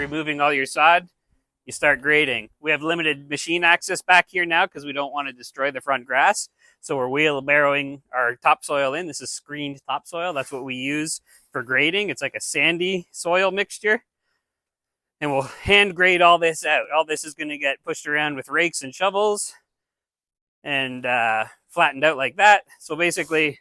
removing all your sod, you start grading. We have limited machine access back here now because we don't want to destroy the front grass. So we're wheelbarrowing our topsoil in. This is screened topsoil. That's what we use for grading. It's like a sandy soil mixture. And we'll hand grade all this out. All this is going to get pushed around with rakes and shovels and flattened out like that. So basically,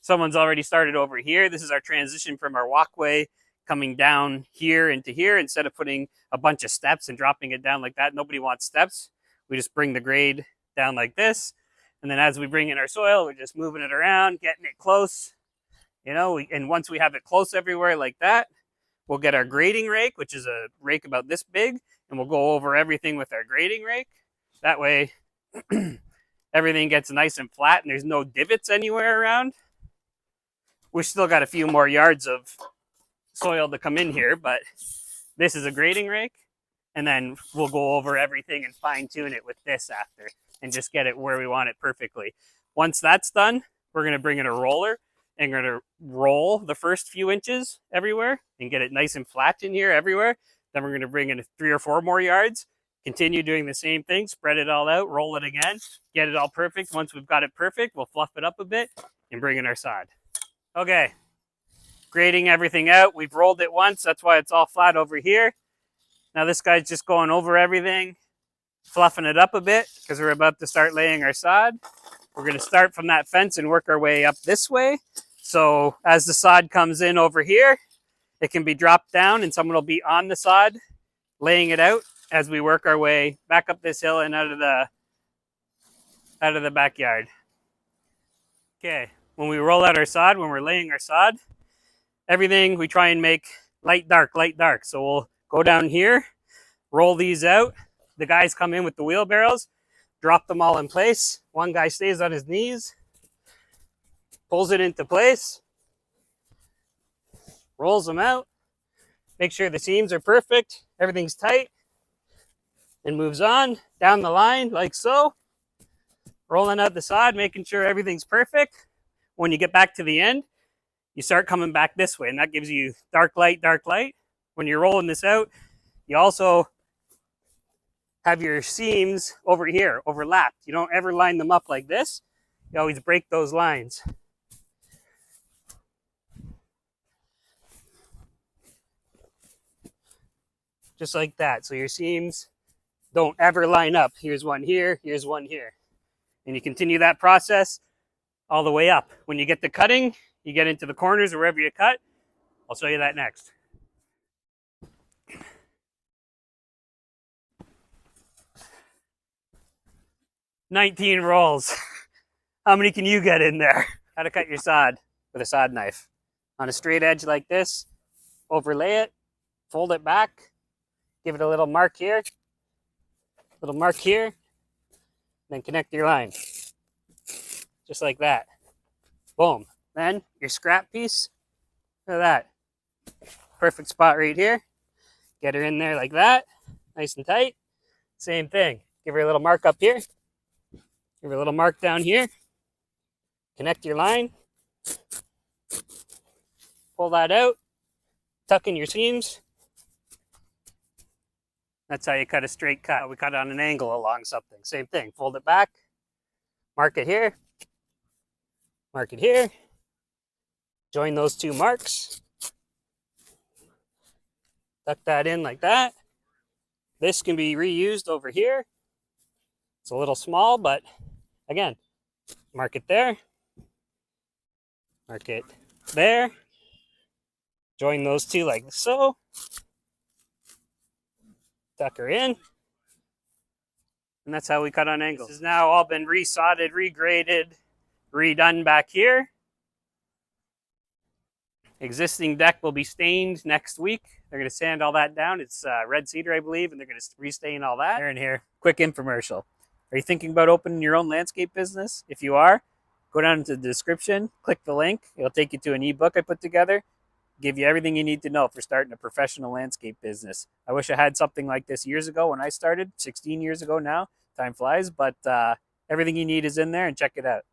someone's already started over here. This is our transition from our walkway coming down here into here. Instead of putting a bunch of steps and dropping it down like that, nobody wants steps. We just bring the grade down like this. And then as we bring in our soil, we're just moving it around, getting it close. And once we have it close everywhere like that, we'll get our grading rake, which is a rake about this big, and we'll go over everything with our grading rake. That way, everything gets nice and flat and there's no divots anywhere around. We still got a few more yards of soil to come in here, but this is a grading rake, and then we'll go over everything and fine tune it with this after and just get it where we want it perfectly. Once that's done, we're going to bring in a roller and we're going to roll the first few inches everywhere and get it nice and flat in here everywhere. Then we're going to bring in 3 or 4 more yards, continue doing the same thing, spread it all out, roll it again, get it all perfect. Once we've got it perfect, we'll fluff it up a bit and bring in our sod. Okay, grading everything out. We've rolled it once. That's why it's all flat over here. Now this guy's just going over everything, fluffing it up a bit because we're about to start laying our sod. We're going to start from that fence and work our way up this way. So as the sod comes in over here, it can be dropped down and someone will be on the sod laying it out as we work our way back up this hill and out of the backyard. Okay. When we roll out our sod, when we're laying our sod, everything we try and make light, dark, light, dark. So we'll go down here, roll these out. The guys come in with the wheelbarrows, drop them all in place. One guy stays on his knees, pulls it into place, rolls them out, make sure the seams are perfect, everything's tight, and moves on down the line like so. Rolling out the sod, making sure everything's perfect. When you get back to the end, you start coming back this way, and that gives you dark light, dark light. When you're rolling this out, you also have your seams over here, overlapped. You don't ever line them up like this. You always break those lines. Just like that. So your seams don't ever line up. Here's one here, here's one here. And you continue that process all the way up. When you get to cutting, you get into the corners or wherever you cut. I'll show you that next. "19 rolls. How many can you get in there?" How to cut your sod with a sod knife. On a straight edge like this, overlay it, fold it back, give it a little mark here, then connect your line. Just like that. Boom. Then your scrap piece, look at that. Perfect spot right here. Get her in there like that, nice and tight. Same thing. Give her a little mark up here. Give her a little mark down here. Connect your line. Pull that out. Tuck in your seams. That's how you cut a straight cut. We cut on an angle along something. Same thing. Fold it back. Mark it here. Mark it here. Join those 2 marks. Tuck that in like that. This can be reused over here. It's a little small, but again, mark it there. Mark it there. Join those 2 like so. Tuck her in. And that's how we cut on angles. This has now all been resodded, regraded, redone back here. Existing deck will be stained next week. They're going to sand all that down. It's red cedar, I believe, and they're going to restain all that. They're in here. Quick infomercial. Are you thinking about opening your own landscape business? If you are, go down into the description, click the link. It'll take you to an ebook I put together. Give you everything you need to know for starting a professional landscape business. I wish I had something like this years ago when I started, 16 years ago now. Time flies, but everything you need is in there, and check it out.